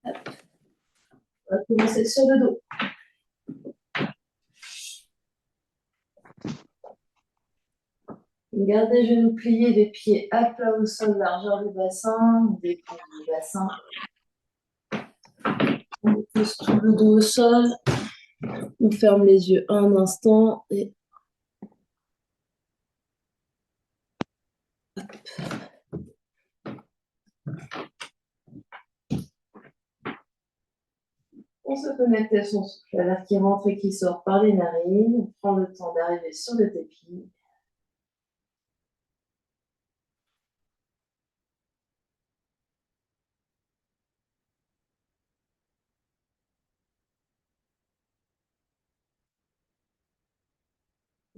On va commencer sur le dos. Gardez les genoux pliés, les pieds à plat au sol, largeur du bassin, on détend le bassin. On pousse tout le dos au sol. On ferme les yeux un instant et on se connecte à son souffle, à l'air qui rentre et qui sort par les narines. On prend le temps d'arriver sur le tapis.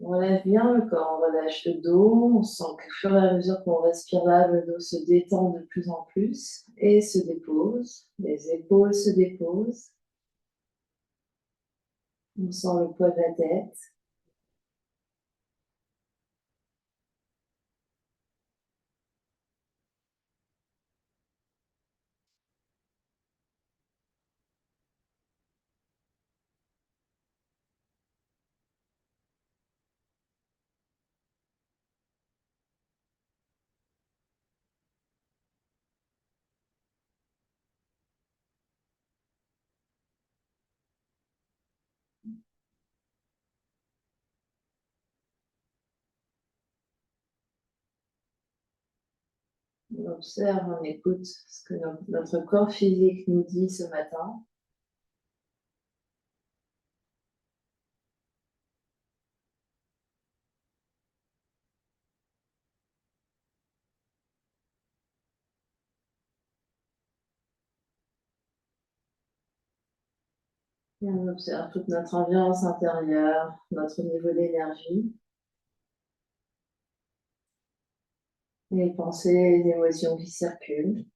On relève bien le corps, on relâche le dos. On sent qu'au fur et à mesure qu'on respire là, le dos se détend de plus en plus et se dépose. Les épaules se déposent. On sent le poids de la tête. On observe, on écoute ce que notre corps physique nous dit ce matin. Et on observe toute notre ambiance intérieure, notre niveau d'énergie, les pensées, les émotions qui circulent.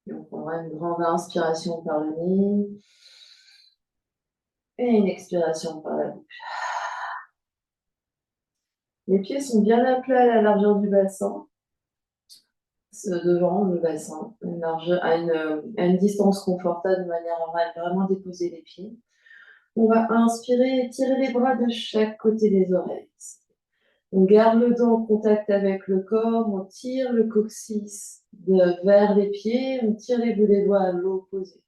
Et on prendra une grande inspiration par le nez et une expiration par la bouche. Les pieds sont bien à plat à la largeur du bassin, devant le bassin, à une distance confortable de manière à vraiment déposer les pieds. On va inspirer et tirer les bras de chaque côté des oreilles. On garde le dos en contact avec le corps, on tire le coccyx vers les pieds, on tire les bouts des doigts à l'opposé.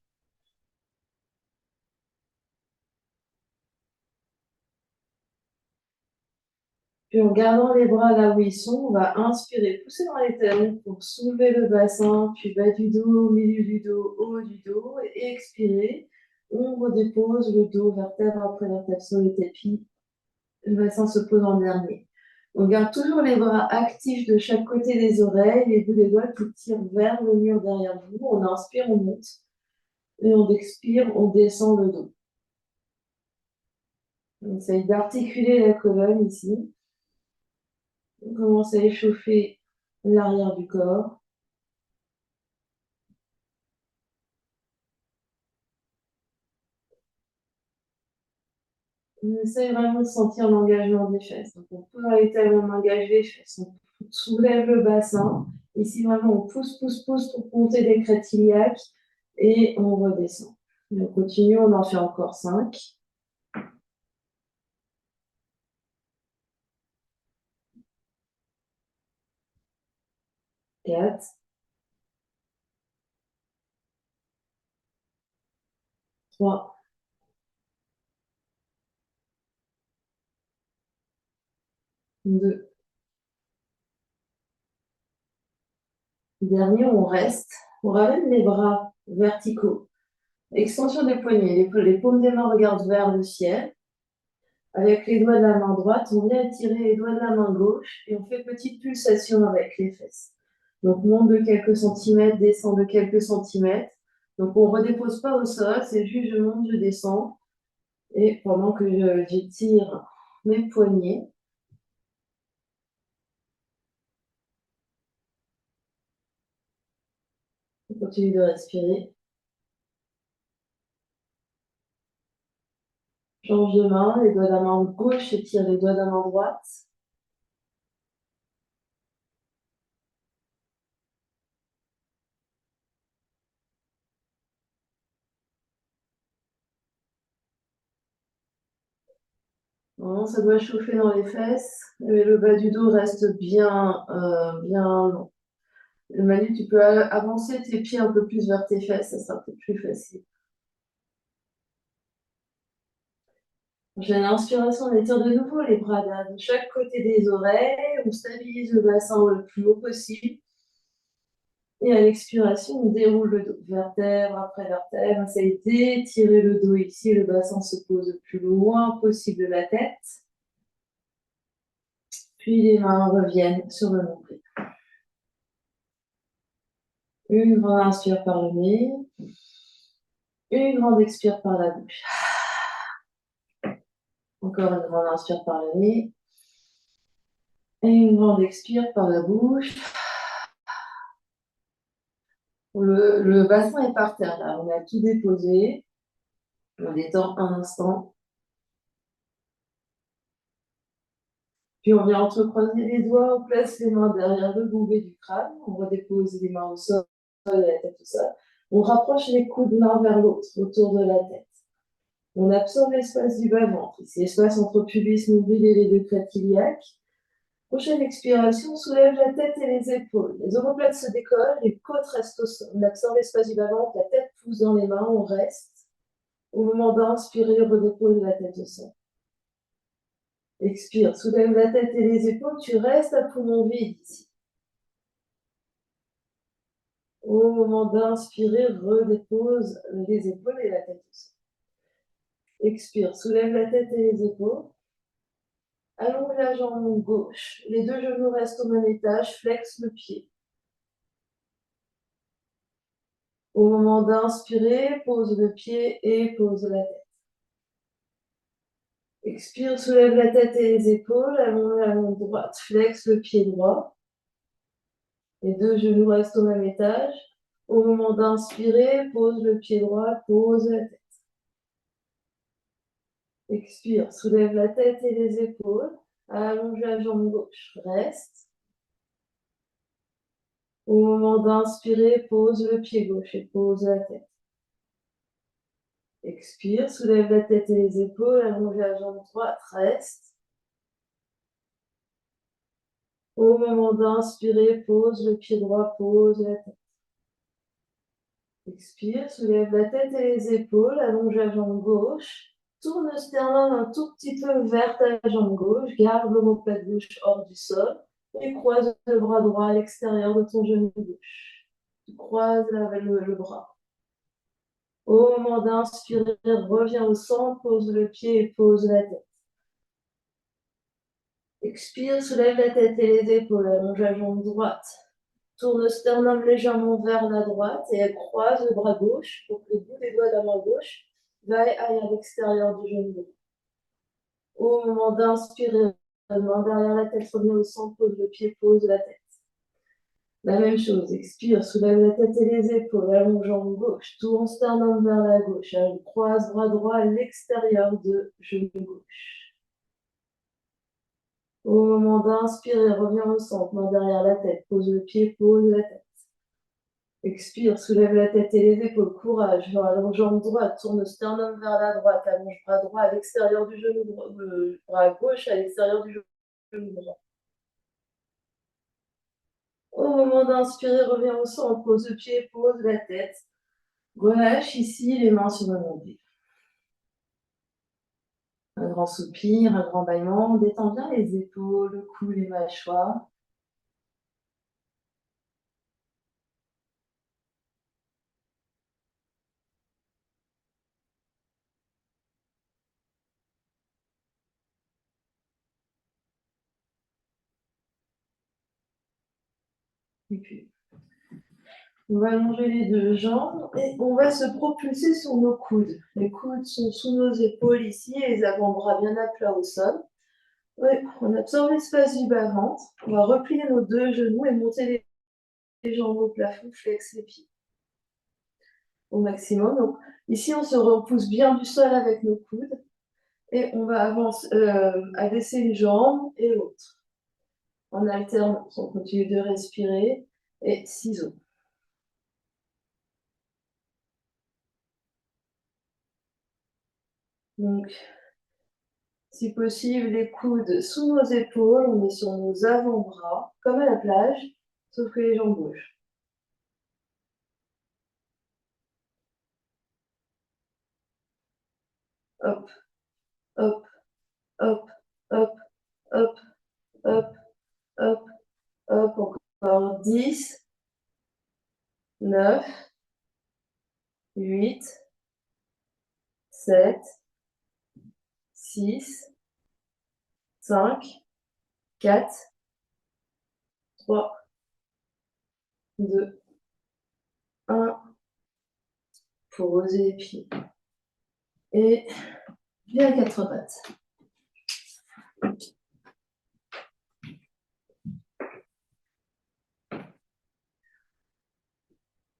Puis en gardant les bras là où ils sont, on va inspirer, pousser dans les talons pour soulever le bassin, puis bas du dos, milieu du dos, haut du dos, et expirer. On redépose le dos vertèbre après vertèbre sur le tapis. Le bassin se pose en dernier. On garde toujours les bras actifs de chaque côté des oreilles, les bouts des doigts qui tirent vers le mur derrière vous. On inspire, on monte. Et on expire, on descend le dos. On essaye d'articuler la colonne ici. On commence à échauffer l'arrière du corps. On essaye vraiment de sentir l'engagement des fesses. Donc on peut les talons, on engage les fesses. On soulève le bassin. Ici, vraiment, on pousse, pousse, pousse pour monter les crêtes iliaques. Et on redescend. Et on continue, on en fait encore 5. 4. 3. 2. Dernier, on reste. On ramène les bras verticaux. Extension des poignets. Les paumes des mains regardent vers le ciel. Avec les doigts de la main droite, on vient étirer les doigts de la main gauche et on fait petite pulsation avec les fesses. Donc monte de quelques centimètres, descend de quelques centimètres. Donc, on ne redépose pas au sol, c'est juste je monte, je descends. Et pendant que j'étire mes poignets, je continue de respirer. Change de main, les doigts de la main gauche étirent les doigts de la main droite. Vraiment, ça doit chauffer dans les fesses, mais le bas du dos reste bien, bien long. Manu, tu peux avancer tes pieds un peu plus vers tes fesses, ça sera peut-être plus facile. J'ai l'inspiration, on étire de nouveau les bras de chaque côté des oreilles, on stabilise le bassin le plus haut possible. Et à l'expiration, on déroule le dos, vertèbre après vertèbre. Essaye d'étirer le dos ici, le bassin se pose le plus loin possible de la tête. Puis les mains reviennent sur le nombril. Une grande inspire par le nez. Une grande expire par la bouche. Encore une grande inspire par le nez. Et une grande expire par la bouche. Le bassin est par terre là, on a tout déposé. On détend un instant. Puis on vient entrecroiser les doigts, on place les mains derrière le bombé du crâne, on redépose les mains au sol et la tête au sol. On rapproche les coudes l'un vers l'autre autour de la tête. On absorbe l'espace du bas-ventre, c'est l'espace entre pubis, nombril et les deux crêtes iliaques. Prochaine expiration, on soulève la tête et les épaules. Les omoplates se décollent, les côtes restent au sol. On absorbe l'espace du bas-ventre, la tête pousse dans les mains, on reste. Au moment d'inspirer, on redépose la tête au sol. Expire, soulève la tête et les épaules, tu restes à poumon vide ici. Au moment d'inspirer, redépose les épaules et la tête au sol. Expire, soulève la tête et les épaules. Allonge la jambe gauche. Les deux genoux restent au même étage, flexe le pied. Au moment d'inspirer, pose le pied et pose la tête. Expire, soulève la tête et les épaules, allonge la jambe droite, flexe le pied droit. Les deux genoux restent au même étage. Au moment d'inspirer, pose le pied droit, pose la tête. Expire, soulève la tête et les épaules, allonge la jambe gauche, reste. Au moment d'inspirer, pose le pied gauche et pose la tête. Expire, soulève la tête et les épaules, allonge la jambe droite, reste. Au moment d'inspirer, pose le pied droit, pose la tête. Expire, soulève la tête et les épaules, allonge la jambe gauche, tourne le sternum un tout petit peu vers ta jambe gauche, garde l'omoplate gauche hors du sol et croise le bras droit à l'extérieur de ton genou gauche. Tu croises le bras. Au moment d'inspirer, reviens au centre, pose le pied et pose la tête. Expire, soulève la tête et les épaules, allonge la jambe droite. Tourne le sternum légèrement vers la droite et croise le bras gauche pour que le bout des doigts de la main gauche aille à l'extérieur du genou gauche. Au moment d'inspirer, la main derrière la tête revient au centre, pose le pied, pose la tête. La même chose, expire, soulève la tête et les épaules, allonge jambe gauche, tourne sternum vers la gauche, croise bras droit à l'extérieur de genou gauche. Au moment d'inspirer, reviens au centre, main derrière la tête, pose le pied, pose la tête. Expire, soulève la tête et les épaules, courage, allonge jambe droite, tourne le sternum vers la droite, allonge bras droit à l'extérieur du genou droit, bras gauche à l'extérieur du genou droit. Au moment d'inspirer, reviens au centre, pose le pied, pose la tête. Relâche ici les mains sur le nombril. Un grand soupir, un grand bâillement, détends bien les épaules, le cou, les mâchoires. Et puis, On va allonger les deux jambes et on va se propulser sur nos coudes. Les coudes sont sous nos épaules ici et les avant-bras bien à plat au sol. Oui, on absorbe l'espace du bas-ventre. On va replier nos deux genoux et monter les jambes au plafond, flex les pieds au maximum. Donc, ici, on se repousse bien du sol avec nos coudes et on va abaisser une jambe et l'autre. En alternance, on continue de respirer et ciseaux. Donc, si possible, les coudes sous nos épaules, on est sur nos avant-bras, comme à la plage, sauf que les jambes bougent. Hop, hop, hop, hop, hop, hop, hop, hop, encore 10, 9, 8, 7, 6, 5, 4, 3, 2, 1. Pour poser les pieds. Et bien à quatre pattes.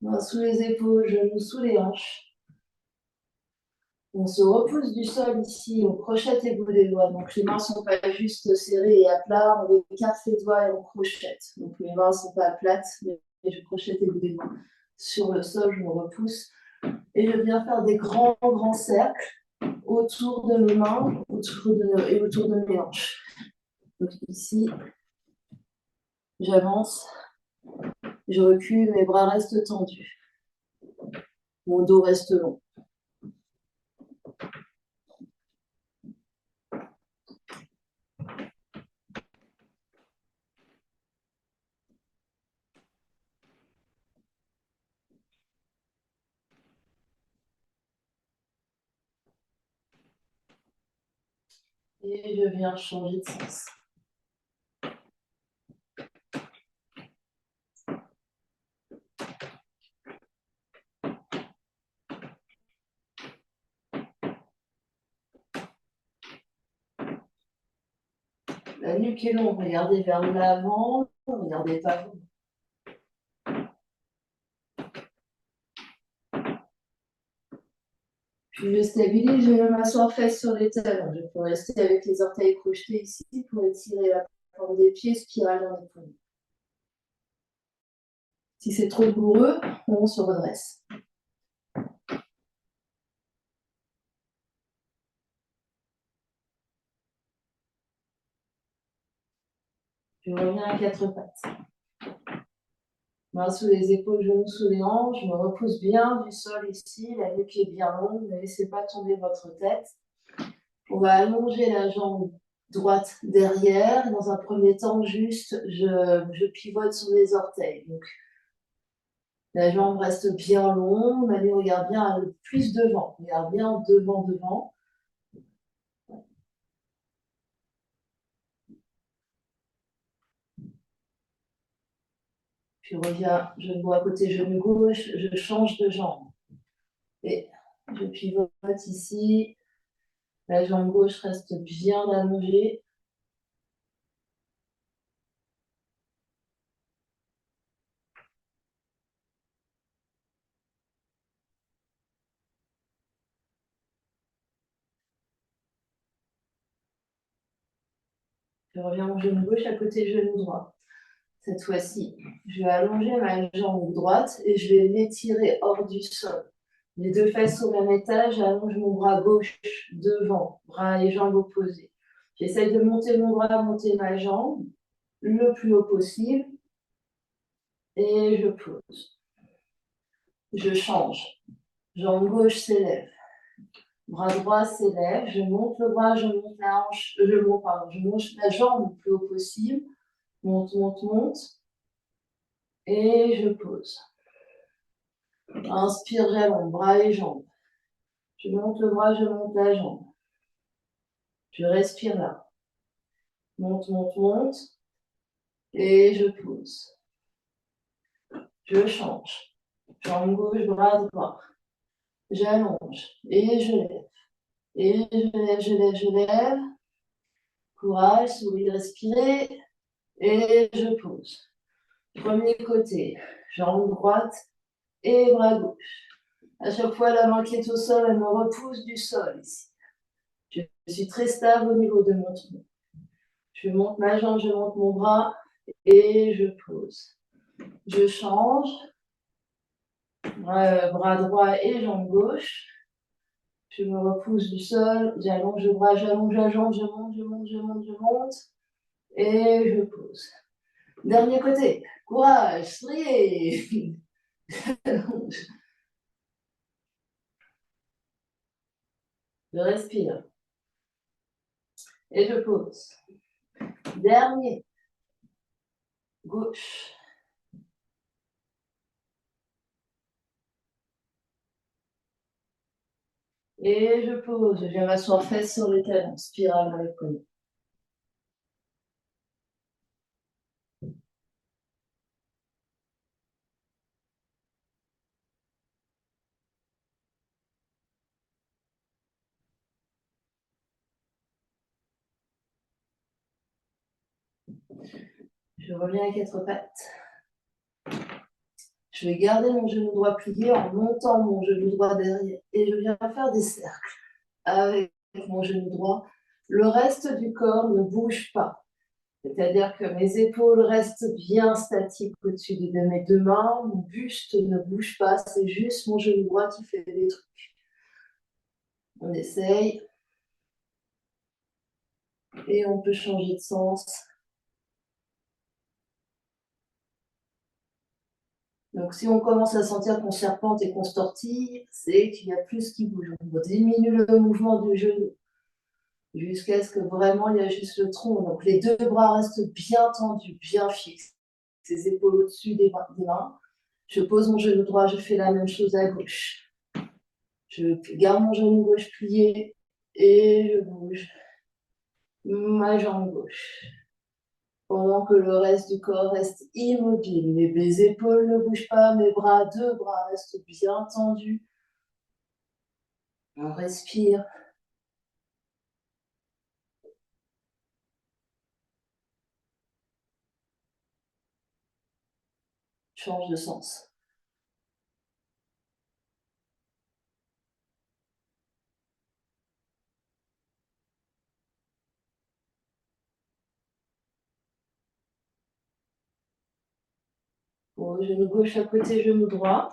Mains sous les épaules, genoux sous les hanches. On se repousse du sol ici, on crochette les bouts des doigts. Donc les mains ne sont pas juste serrées et à plat, on écarte les doigts et on crochette. Donc mes mains ne sont pas plates, mais je crochette les bouts des doigts. Sur le sol, je me repousse. Et je viens faire des grands, grands cercles autour de mes mains et autour de mes hanches. Donc ici, j'avance, je recule, mes bras restent tendus. Mon dos reste long. Et je viens changer de sens. La nuque est longue, regardez vers l'avant, regardez pas vous. Puis je stabilise, je vais m'asseoir fesse sur les talons. Je peux rester avec les orteils crochetés ici pour étirer la forme des pieds, spirale dans les poignets. Si c'est trop douloureux, on se redresse. Je reviens à quatre pattes. Mains sous les épaules, genoux sous les hanches. Je me repousse bien du sol ici. La nuque est bien longue. Ne laissez pas tomber votre tête. On va allonger la jambe droite derrière. Dans un premier temps, juste, je pivote sur mes orteils. Donc, la jambe reste bien longue. Manu regarde bien plus devant. Regarde bien devant, devant. Puis reviens, genou à côté, genou gauche. Je change de jambe. Et je pivote ici. La jambe gauche reste bien allongée. Je reviens au genou gauche à côté genou droit. Cette fois-ci, je vais allonger ma jambe droite et je vais l'étirer hors du sol. Les deux fesses au même étage, j'allonge mon bras gauche devant, bras et jambes opposés. J'essaye de monter mon bras, monter ma jambe le plus haut possible et je pose. Je change. Jambe gauche s'élève. Bras droit s'élève. Je monte le bras, je monte la hanche, je monte la jambe le plus haut possible. Monte, monte, monte. Et je pose. Inspire, j'allonge, bras et jambes. Je monte le bras, je monte la jambe. Je respire là. Monte, monte, monte. Et je pose. Je change. Jambe gauche, bras droit. J'allonge et je lève. Et je lève, je lève, je lève. Courage, souris, respirez. Et je pose. Premier côté, jambe droite et bras gauche. À chaque fois, la main qui est au sol, elle me repousse du sol ici. Je suis très stable au niveau de mon tronc. Je monte ma jambe, je monte mon bras et je pose. Je change. Bras droit et jambe gauche. Je me repousse du sol, j'allonge le bras, j'allonge la jambe, je monte, je monte, je monte, je monte. Et je pose. Dernier côté. Courage, strié. Je respire. Et je pose. Dernier. Gauche. Et je pose. Je viens m'asseoir fesses sur les talons. Spirale dans les poignets. Je reviens à quatre pattes. Je vais garder mon genou droit plié en montant mon genou droit derrière. Et je viens faire des cercles avec mon genou droit. Le reste du corps ne bouge pas. C'est-à-dire que mes épaules restent bien statiques au-dessus de mes deux mains. Mon buste ne bouge pas. C'est juste mon genou droit qui fait des trucs. On essaye. Et on peut changer de sens. Donc, si on commence à sentir qu'on serpente et qu'on se tortille, c'est qu'il y a plus qui bouge. On diminue le mouvement du genou jusqu'à ce que vraiment il y a juste le tronc. Donc, les deux bras restent bien tendus, bien fixes. Les épaules au-dessus des mains. Je pose mon genou droit, je fais la même chose à gauche. Je garde mon genou gauche plié et je bouge ma jambe gauche. Pendant que le reste du corps reste immobile. Mes épaules ne bougent pas, mes bras, deux bras restent bien tendus. On respire. Change de sens. Bon, genou gauche à côté, genou droit.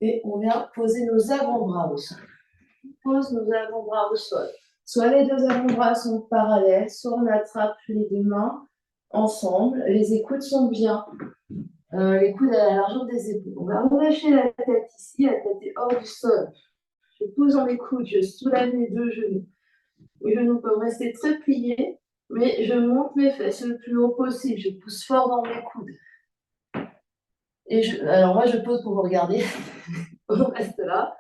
Et on vient poser nos avant-bras au sol. On pose nos avant-bras au sol. Soit les deux avant-bras sont parallèles, soit on attrape les deux mains ensemble. Les écoutes sont bien. Les coudes à la largeur des épaules. On va relâcher la tête ici, la tête est hors du sol. Je pose dans mes coudes, je soulève mes deux genoux. Les genoux peuvent rester très pliés, mais je monte mes fesses le plus haut possible. Je pousse fort dans mes coudes. Alors moi, je pose pour vous regarder. On reste là.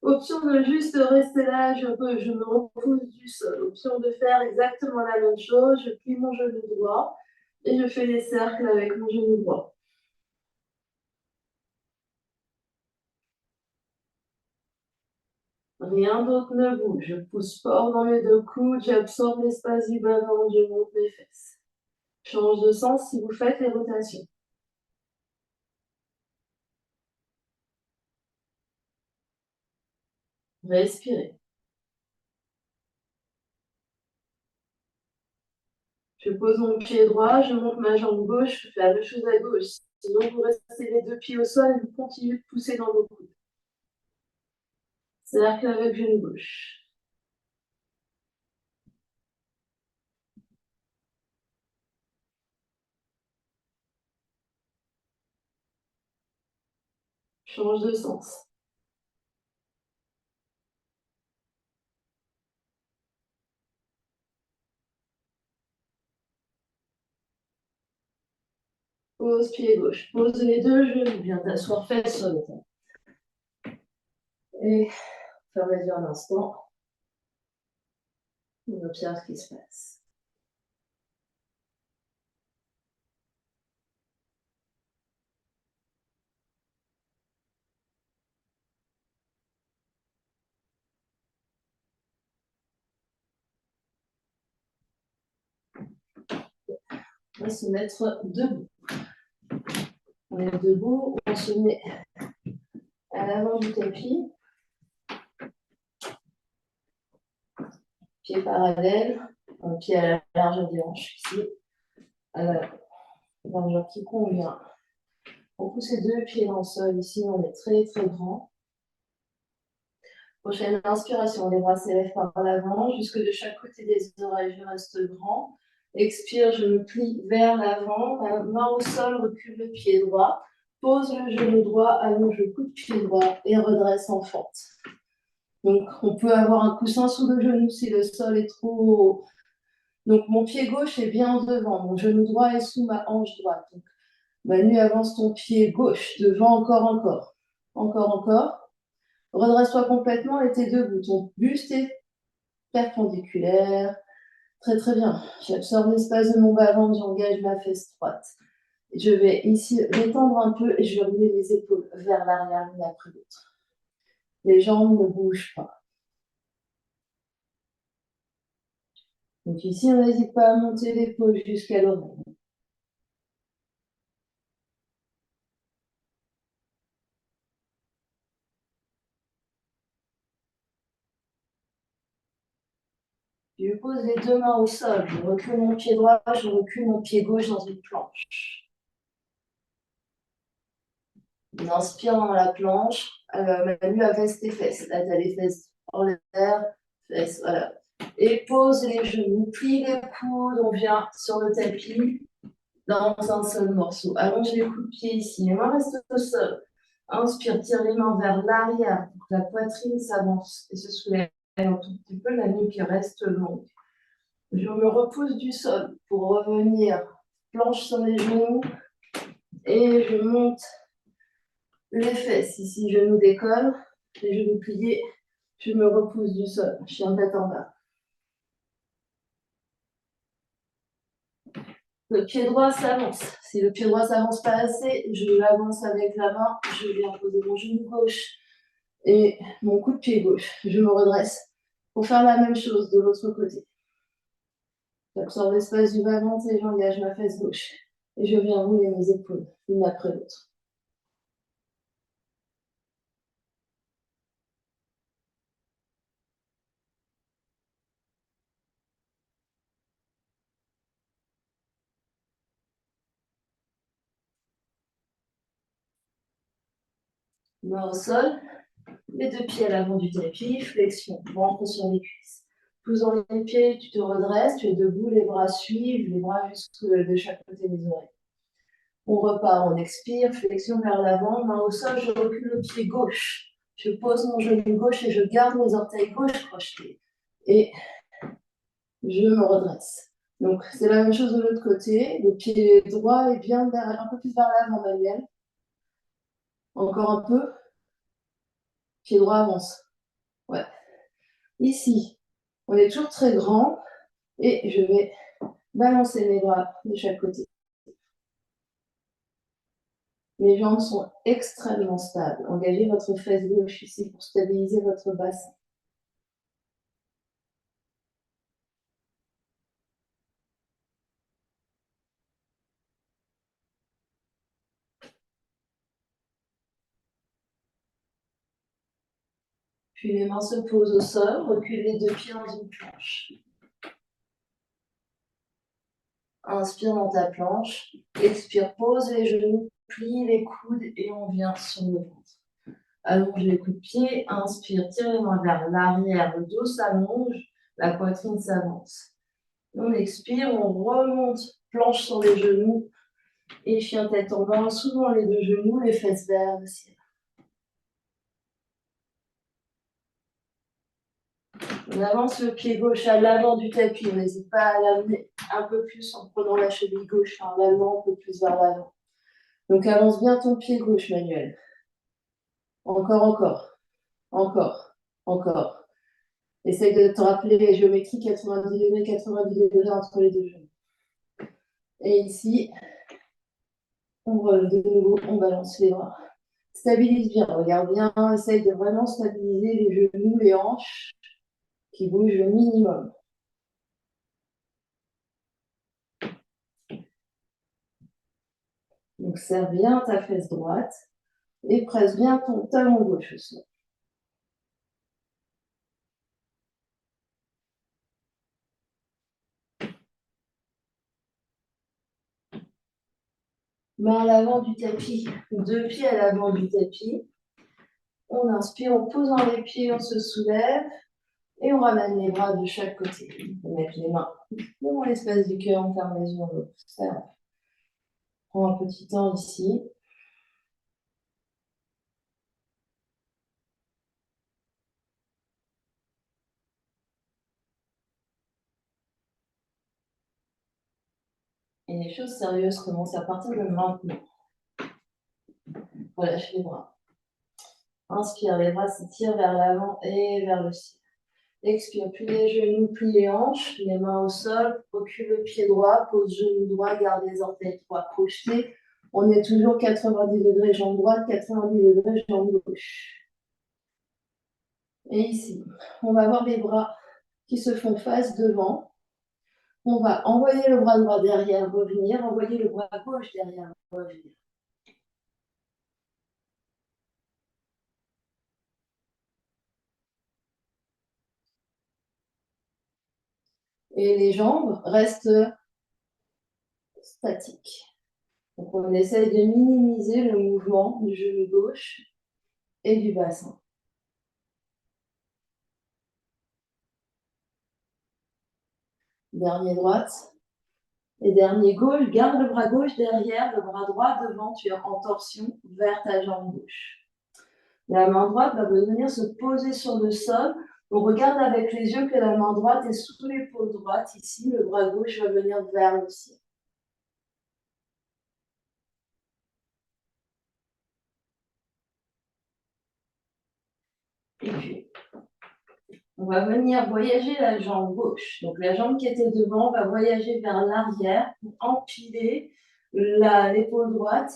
Option de juste rester là, je me repousse du sol. Option de faire exactement la même chose. Je plie mon genou droit et je fais des cercles avec mon genou droit. Rien d'autre ne bouge. Je pousse fort dans mes deux coudes, j'absorbe l'espace du bas-ventre, je monte mes fesses. Change de sens si vous faites les rotations. Respirez. Je pose mon pied droit, je monte ma jambe gauche, je fais la même chose à gauche. Sinon, vous restez les deux pieds au sol et vous continuez de pousser dans vos coudes. Cercle avec genou gauche. Change de sens. Pose pied gauche. Pose les deux genoux. Bien t'asseoir fesses sur le temps. Et ferme les yeux un instant. On observe ce qui se passe. va se mettre debout. On est debout, on se met à l'avant du tapis. Pied parallèle, un pied à la largeur des hanches ici, à la largeur qui convient. On pousse les deux pieds dans le sol. Ici, on est très très grand. Prochaine inspiration, les bras s'élèvent par l'avant, jusque de chaque côté des oreilles, je reste grand. Expire, je me plie vers l'avant, main au sol, recule le pied droit, pose le genou droit, allonge le coude de pied droit et redresse en fente. Donc, on peut avoir un coussin sous le genou si le sol est trop haut. Donc, mon pied gauche est bien devant, mon genou droit est sous ma hanche droite. Donc, Manu, avance ton pied gauche, devant, encore. Redresse-toi complètement et t'es debout. Ton buste est perpendiculaire. Très, très bien. J'absorbe l'espace de mon bas-ventre, j'engage ma fesse droite. Je vais ici détendre un peu et je vais rouler les épaules vers l'arrière l'une après l'autre. Les jambes ne bougent pas. Donc ici, on n'hésite pas à monter l'épaule jusqu'à l'oreille. Je pose les deux mains au sol. Je recule mon pied droit, je recule mon pied gauche dans une planche. On inspire dans la planche. Manu, abaisse tes fesses. Là, tu as les fesses en l'air. Fesses, voilà. Et pose les genoux, plie les coudes. On vient sur le tapis dans un seul morceau. Allonge les coups de pied ici. Les mains restent au sol. Inspire, tire les mains vers l'arrière pour que la poitrine s'avance et se soulève un tout petit peu, la nuque reste longue. Je me repousse du sol pour revenir planche sur les genoux et je monte les fesses. Ici, genoux décolle, les genoux pliés, je me repousse du sol, chien tête en bas. Le pied droit s'avance. Si le pied droit s'avance pas assez, je l'avance avec la main, je viens poser mon genou gauche et mon coup de pied gauche. Je me redresse pour faire la même chose de l'autre côté. J'absorbe l'espace du bas-ventre et j'engage ma fesse gauche. Et je viens rouler mes épaules, l'une après l'autre. Main au sol, les deux pieds à l'avant du tapis, flexion, ventre sur les cuisses. Poussant les pieds, tu te redresses, tu es debout, les bras suivent, les bras jusque de chaque côté des oreilles. On repart, on expire, flexion vers l'avant, main au sol, je recule le pied gauche. Je pose mon genou gauche et je garde mes orteils gauche crochetés. Et je me redresse. Donc, c'est la même chose de l'autre côté. Le pied droit est bien un peu plus vers l'avant, Manuel. Encore un peu. Pied droit avance. Ouais. Ici, on est toujours très grand. Et je vais balancer mes bras de chaque côté. Les jambes sont extrêmement stables. Engagez votre fesse gauche ici pour stabiliser votre bassin. Puis les mains se posent au sol, recule les deux pieds dans une planche. Inspire dans ta planche, expire, pose les genoux, plie les coudes et on vient sur le ventre. Allonge les coups de pied, inspire, tire les mains vers l'arrière, le dos s'allonge, la poitrine s'avance. On expire, on remonte, planche sur les genoux et chien tête en bas, souvent les deux genoux, les fesses vers le ciel. On avance le pied gauche à l'avant du tapis. On n'hésite pas à l'amener un peu plus en prenant la cheville gauche en l'allemand un peu plus vers l'avant. Donc avance bien ton pied gauche, Manuel. Encore. Essaye de te rappeler les géométries 90 degrés entre les deux genoux. Et ici, on relève de nouveau, on balance les bras. Stabilise bien, regarde bien, essaye de vraiment stabiliser les genoux, les hanches qui bougent le minimum. Donc, serre bien ta fesse droite et presse bien ton talon gauche au sol. Main à l'avant du tapis, deux pieds à l'avant du tapis. On inspire en posant les pieds, on se soulève et on ramène les bras de chaque côté. On peut mettre les mains devant l'espace du cœur, on ferme les yeux, on observe. On prend un petit temps ici. Et les choses sérieuses commencent à partir de maintenant. Relâche les bras. Inspire, les bras s'étirent vers l'avant et vers le ciel. Expire, plie les genoux, plie les hanches, les mains au sol, recule le pied droit, pose genou droit, garde les orteils droits projetés. On est toujours 90 degrés jambe droite, 90 degrés jambe gauche. Et ici, on va avoir les bras qui se font face devant. On va envoyer le bras droit derrière, revenir, envoyer le bras gauche derrière, revenir. Et les jambes restent statiques. Donc on essaye de minimiser le mouvement du genou gauche et du bassin. Dernier droite et dernier gauche. Garde le bras gauche derrière, le bras droit devant, tu es en torsion vers ta jambe gauche. La main droite va venir se poser sur le sol. On regarde avec les yeux que la main droite est sous l'épaule droite. Ici, le bras gauche va venir vers le ciel. Et puis, on va venir voyager la jambe gauche. Donc, la jambe qui était devant va voyager vers l'arrière pour empiler l'épaule droite,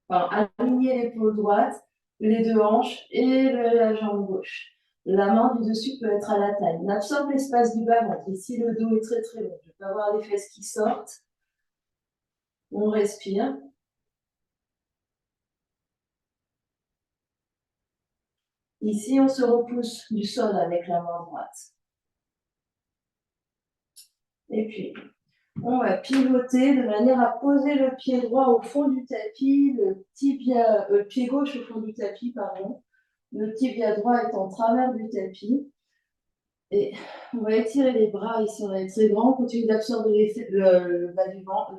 enfin, aligner l'épaule droite, les deux hanches et la jambe gauche. La main du dessus peut être à la taille. On absorbe l'espace du bas-ventre. Ici, le dos est très très long. Je peux avoir les fesses qui sortent. On respire. Ici, on se repousse du sol avec la main droite. Et puis, on va pivoter de manière à poser le pied droit au fond du tapis, le pied gauche au fond du tapis, pardon. Le tibia droit est en travers du tapis. Et on va étirer les bras ici, on est très grand. On continue d'absorber le bas du ventre.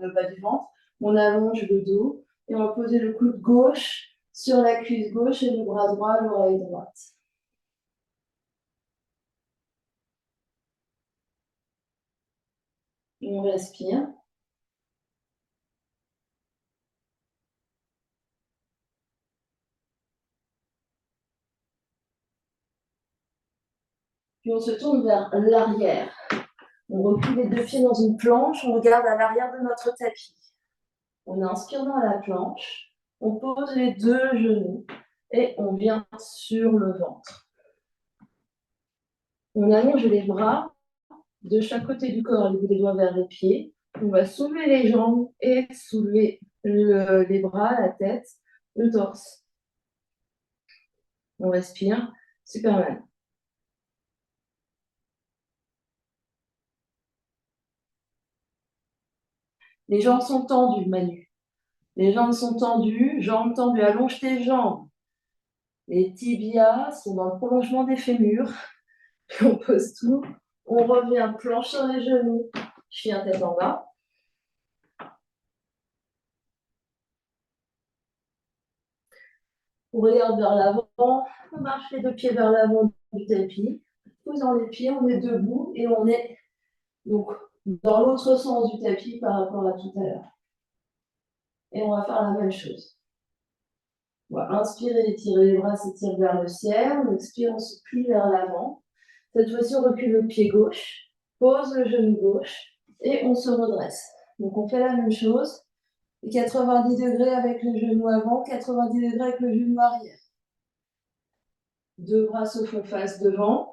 On allonge le dos et on va poser le coude gauche sur la cuisse gauche et le bras droit à l'oreille droite. On respire. Puis on se tourne vers l'arrière. On recule les deux pieds dans une planche, on regarde à l'arrière de notre tapis. On inspire dans la planche, on pose les deux genoux et on vient sur le ventre. On allonge les bras de chaque côté du corps, les bout des doigts vers les pieds. On va soulever les jambes et soulever les bras, la tête, le torse. On respire. Superman. Les jambes sont tendues, Manu. Les jambes sont tendues, jambes tendues. Allonge tes jambes. Les tibias sont dans le prolongement des fémurs. Puis on pose tout. On revient planche sur les genoux, chien tête en bas. On regarde vers l'avant. On marche les deux pieds vers l'avant du tapis. Posant les pieds, on est debout et on est donc dans l'autre sens du tapis par rapport à tout à l'heure. Et on va faire la même chose. On va inspirer, étirer les bras, s'étire vers le ciel. On expire, on se plie vers l'avant. Cette fois-ci, on recule le pied gauche, pose le genou gauche et on se redresse. Donc, on fait la même chose. 90 degrés avec le genou avant, 90 degrés avec le genou arrière. Deux bras se font face devant.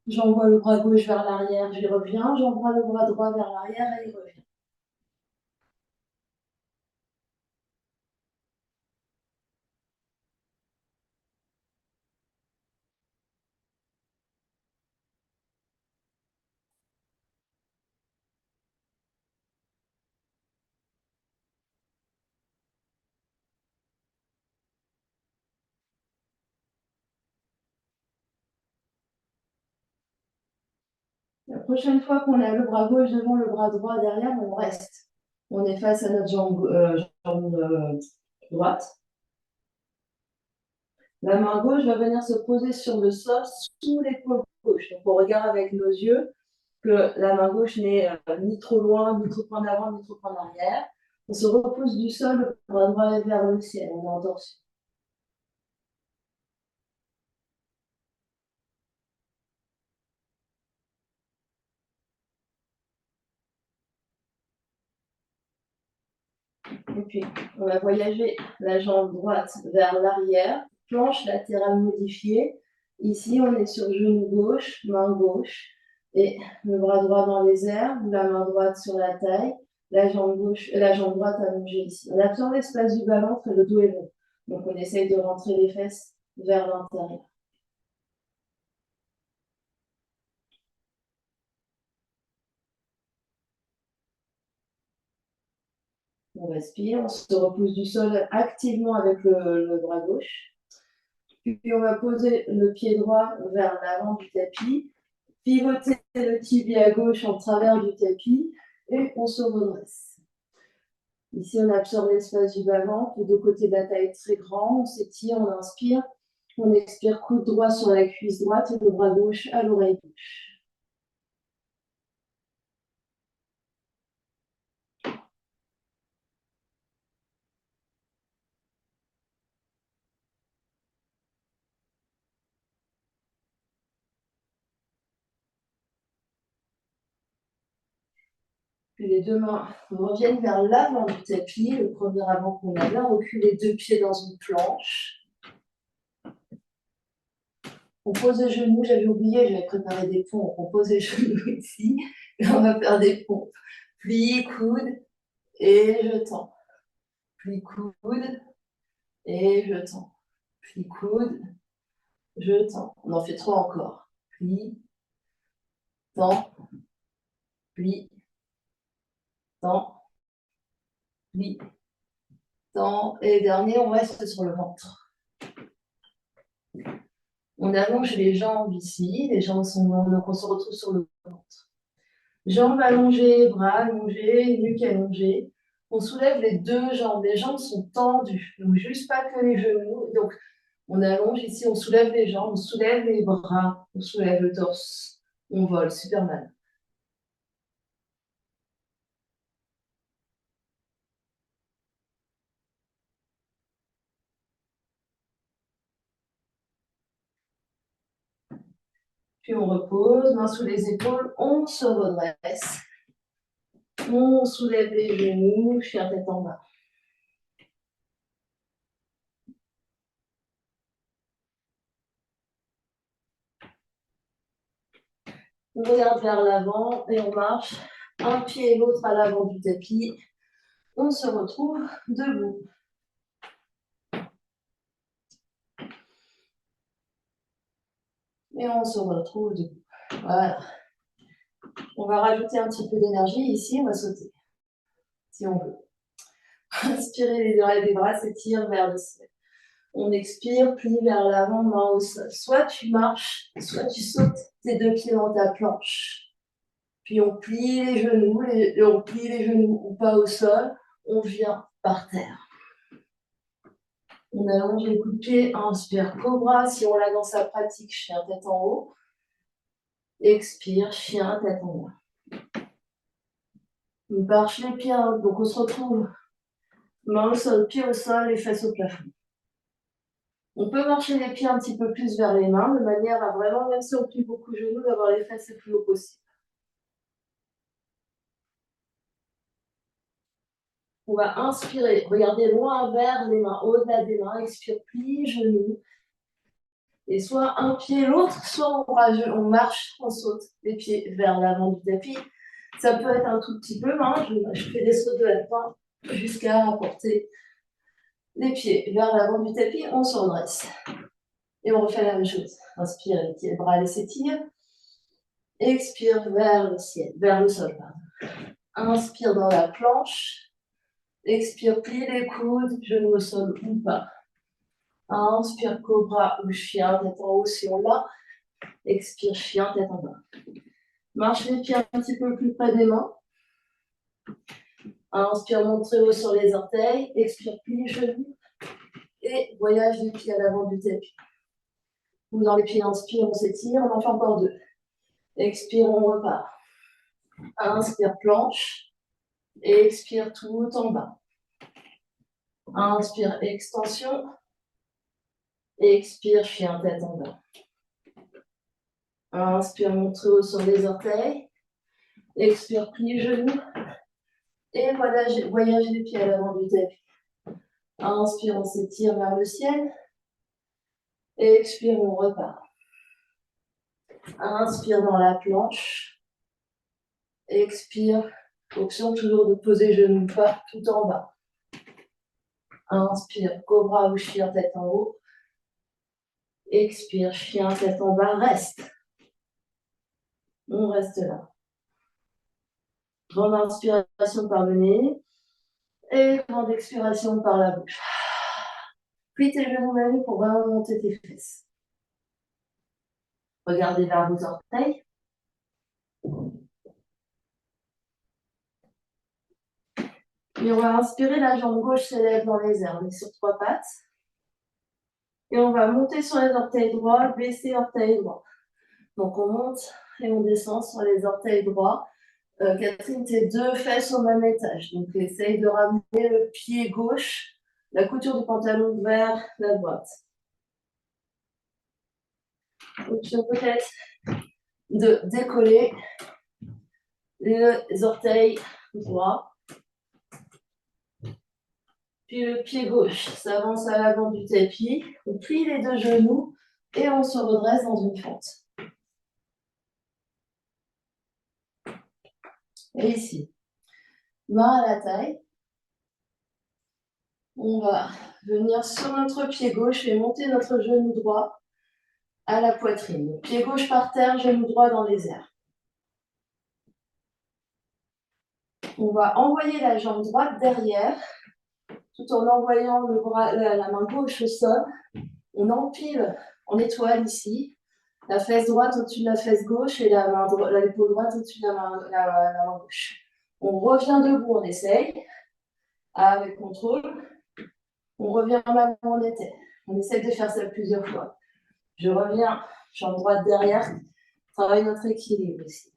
J'envoie le bras gauche vers l'arrière, j'y reviens. J'envoie le bras droit vers l'arrière et il revient. prochaine fois qu'on a le bras gauche devant, le bras droit derrière, on reste. On est face à notre jambe droite. La main gauche va venir se poser sur le sol sous l'épaule gauche. Donc, on regarde avec nos yeux que la main gauche n'est ni trop loin, ni trop en avant, ni trop en arrière. On se repose du sol, le bras droit est vers le ciel, on est en torsion. Et puis, on va voyager la jambe droite vers l'arrière, planche latérale modifiée. Ici, on est sur genou gauche, main gauche, et le bras droit dans les airs, la main droite sur la taille, la jambe gauche, la jambe droite allongée ici. On absorbe l'espace du bas ventre et le dos est long. Donc, on essaye de rentrer les fesses vers l'intérieur. On respire, on se repousse du sol activement avec le bras gauche. Puis on va poser le pied droit vers l'avant du tapis, pivoter le tibia gauche en travers du tapis et on se redresse. Ici, on absorbe l'espace du bas-ventre, les deux côtés de la taille très grand, on s'étire, on inspire, on expire, coude droit sur la cuisse droite et le bras gauche à l'oreille gauche. Puis les deux mains reviennent vers l'avant du tapis, le premier avant qu'on a bien, on recule les deux pieds dans une planche. On pose les genoux, j'avais oublié, j'avais préparé des pompes. On pose les genoux ici et on va faire des pompes. Plie, coude et je tends. Plie, coude et je tends. Plie, coude, je tends. On en fait 3 encore. Plie, tends, plie, tends, plie, tends. Et dernier, on reste sur le ventre. On allonge les jambes ici, les jambes sont longues, donc on se retrouve sur le ventre. Jambes allongées, bras allongés, nuque allongée. On soulève les deux jambes. Les jambes sont tendues, donc juste pas que les genoux. Donc, on allonge ici, on soulève les jambes, on soulève les bras, on soulève le torse. On vole, Superman. Puis on repose, main sous les épaules, on se redresse. On soulève les genoux, chien tête en bas. On regarde vers l'avant et on marche un pied et l'autre à l'avant du tapis. On se retrouve debout. Et on se retrouve debout. Voilà. On va rajouter un petit peu d'énergie ici, on va sauter, si on veut. Inspirez les oreilles des bras, s'étire vers le ciel. On expire, plie vers l'avant, main au sol. Soit tu marches, soit tu sautes tes deux pieds dans ta planche. Puis on plie les genoux, on plie les genoux ou pas au sol, on vient par terre. On allonge les coups de pied, inspire, cobra, si on l'a dans sa pratique, chien tête en haut. Expire, chien tête en bas. On marche les pieds, donc on se retrouve main au sol, pied au sol, les fesses au plafond. On peut marcher les pieds un petit peu plus vers les mains, de manière à vraiment, même si on plie beaucoup les genoux, d'avoir les fesses le plus haut possible. On va inspirer, regardez loin vers les mains, au-delà des mains, expire, plie, genoux. Et soit un pied l'autre, soit on marche, on saute les pieds vers l'avant du tapis. Ça peut être un tout petit peu, hein, je fais des sauts de alpin jusqu'à apporter les pieds vers l'avant du tapis, on se redresse. Et on refait la même chose. Inspire, les bras les s'étirent. Expire vers le ciel, vers le sol, pardon. Inspire dans la planche. Expire, plie les coudes, genoux au sol ou pas. Inspire, cobra ou chien, tête en haut si on l'a. Expire, chien, tête en bas. Marche les pieds un petit peu plus près des mains. Inspire, monte très haut sur les orteils. Expire, plie les genoux. Et voyage les pieds à l'avant du tapis. Ou dans les pieds, inspire, on s'étire. On en fait encore deux. Expire, on repart. Inspire, planche. Et expire tout en bas. Inspire, extension. Expire, chien tête en bas. Inspire, monte très haut sur les orteils. Expire, plie les genoux. Et voyage les pieds à l'avant du tapis. Inspire, on s'étire vers le ciel. Expire, on repart. Inspire dans la planche. Expire. Option toujours de poser genoux pas tout en bas. Inspire, cobra ou chien tête en haut. Expire, chien tête en bas. Reste. On reste là. Grande inspiration par le nez. Et grande expiration par la bouche. Plie tes genoux Manu pour vraiment monter tes fesses. Regardez vers vos orteils. Et on va inspirer, la jambe gauche s'élève dans les airs. On est sur trois pattes. Et on va monter sur les orteils droits, baisser orteils droits. Donc on monte et on descend sur les orteils droits. Catherine, tes deux fesses au même étage. Donc essaye de ramener le pied gauche, la couture du pantalon vers la droite. Option peut-être de décoller les orteils droits. Puis le pied gauche s'avance à l'avant du tapis. On plie les deux genoux et on se redresse dans une fente. Et ici, main à la taille. On va venir sur notre pied gauche et monter notre genou droit à la poitrine. Pied gauche par terre, genou droit dans les airs. On va envoyer la jambe droite derrière, tout en envoyant la main gauche au sol. On empile en étoile ici, la fesse droite au-dessus de la fesse gauche et l'épaule droite au-dessus de la main gauche. On revient debout, on essaye, avec contrôle. On revient là où on était. On essaie de faire ça plusieurs fois. Je reviens, jambe droite derrière, travaille notre équilibre ici.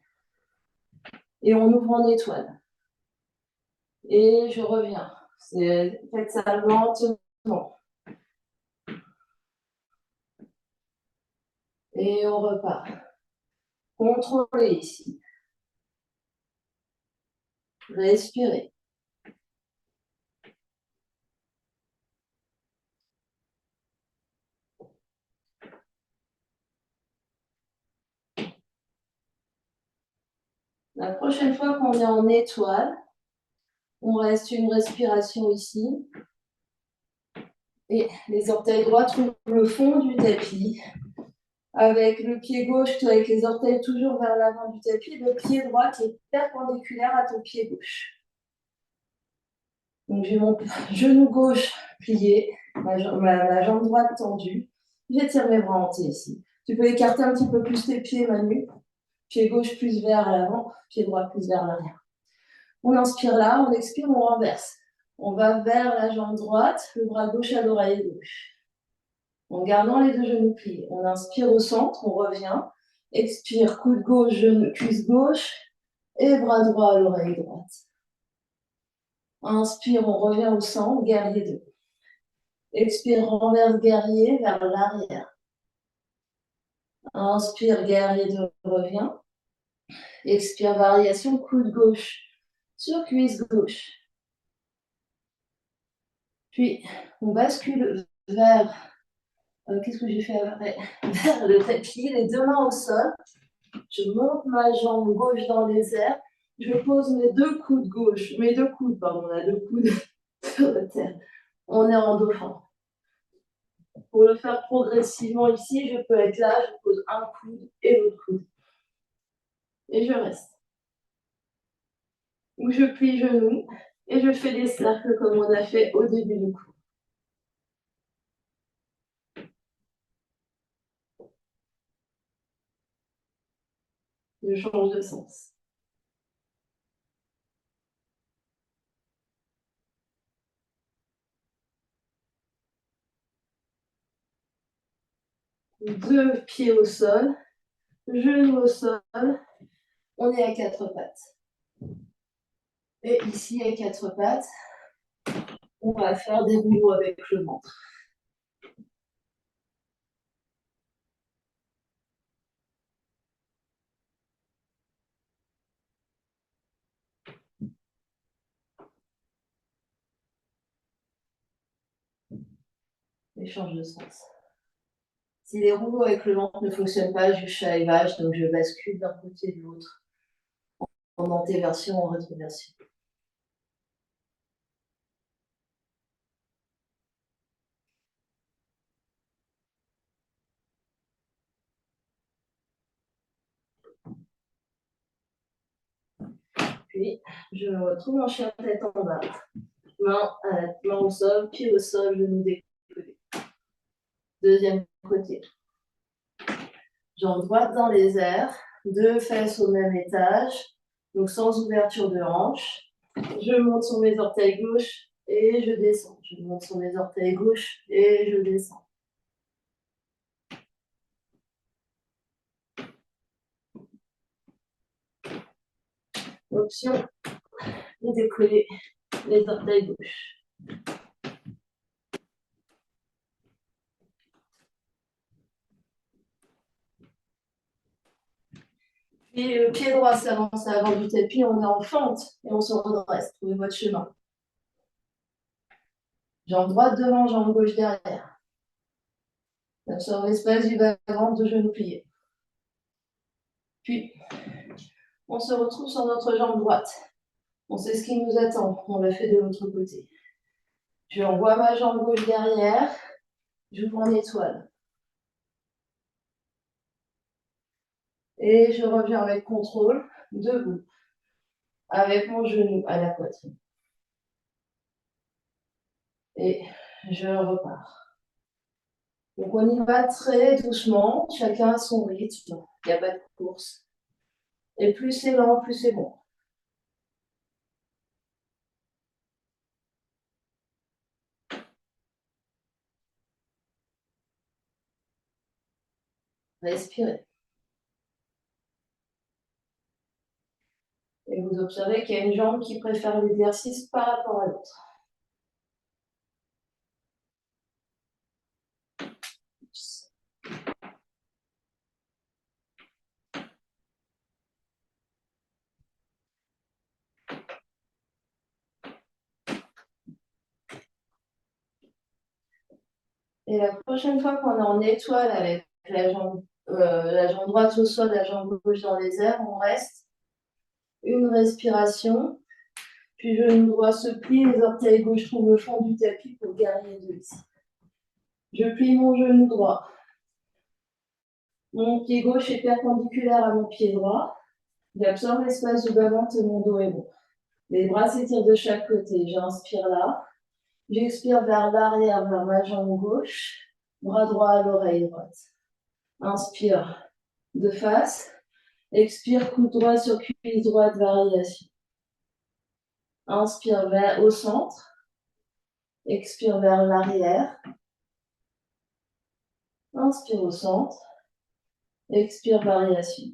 Et on ouvre en étoile. Et je reviens. Faites ça lentement. Et on repart. Contrôlez ici. Respirez. La prochaine fois qu'on est en étoile, on reste une respiration ici. Et les orteils droits trouvent le fond du tapis. Avec le pied gauche, avec les orteils toujours vers l'avant du tapis, le pied droit qui est perpendiculaire à ton pied gauche. Donc j'ai mon genou gauche plié, ma jambe droite tendue. J'étire mes bras entiers ici. Tu peux écarter un petit peu plus tes pieds, Manu. Pied gauche plus vers l'avant, pied droit plus vers l'arrière. On inspire là, on expire, on renverse. On va vers la jambe droite, le bras gauche à l'oreille gauche. En gardant les deux genoux pliés. On inspire au centre, on revient. Expire, coude gauche, cuisse gauche et bras droit à l'oreille droite. Inspire, on revient au centre, guerrier 2. Expire, renverse guerrier vers l'arrière. Inspire, guerrier 2, revient. Expire, variation, coude gauche sur cuisse gauche. Puis, on bascule vers, qu'est-ce que j'ai fait après? Vers le tapis, les deux mains au sol. Je monte ma jambe gauche dans les airs. Je pose mes deux coudes sur la terre. On est en dauphin. Pour le faire progressivement ici, je peux être là, je pose un coude et l'autre coude. Et je reste. Ou je plie genoux et je fais des cercles comme on a fait au début du cours. Je change de sens. Deux pieds au sol, genoux au sol. On est à quatre pattes. Et ici, à quatre pattes, on va faire des rouleaux avec le ventre. Et change de sens. Si les rouleaux avec le ventre ne fonctionnent pas, je chat et vache, donc je bascule d'un côté et de l'autre, en antéversion, en rétroversion. Puis, je me retrouve en chien tête en bas. Main au sol, pied au sol, genou décollé. Deuxième côté. Jambe droite dans les airs, deux fesses au même étage, donc sans ouverture de hanche. Je monte sur mes orteils gauche et je descends. Je monte sur mes orteils gauche et je descends. Option de décoller les orteils gauche. Puis le pied droit s'avance à l'avant du tapis, on est en fente et on se redresse. Trouvez votre chemin. Jambe droite devant, jambe gauche derrière. Sur l'espace du bas-ventre, de genoux pliés. Puis, on se retrouve sur notre jambe droite. On sait ce qui nous attend. On l'a fait de l'autre côté. Je envoie ma jambe gauche derrière. J'ouvre en étoile. Et je reviens avec contrôle, debout, avec mon genou à la poitrine. Et je repars. Donc on y va très doucement, chacun à son rythme, il n'y a pas de course. Et plus c'est lent, plus c'est bon. Respirez. Et vous observez qu'il y a une jambe qui préfère l'exercice par rapport à l'autre. Et la prochaine fois qu'on est en étoile avec la jambe droite au sol, la jambe gauche dans les airs, on reste. Une respiration. Puis genou droit se plie, les orteils gauche trouvent le fond du tapis pour guerrier 2 ici. Je plie mon genou droit. Mon pied gauche est perpendiculaire à mon pied droit. J'absorbe l'espace du bas-ventre et mon dos est bon. Les bras s'étirent de chaque côté. J'inspire là. J'expire vers l'arrière, vers ma jambe gauche. Bras droit à l'oreille droite. Inspire de face. Expire, coude droit sur cuisse droite, variation. Inspire vers au centre. Expire vers l'arrière. Inspire au centre. Expire, variation.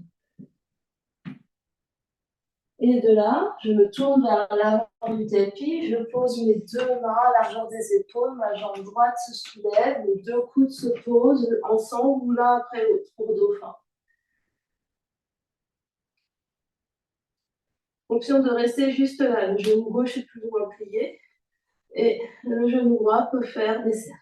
Et de là, je me tourne vers l'avant du tapis, je pose mes deux mains à largeur des épaules, ma jambe droite se soulève, les deux coudes se posent ensemble, l'un après l'autre, pour dauphin. Option de rester juste là, le genou gauche est plus ou moins plié, et le genou droit peut faire des cercles.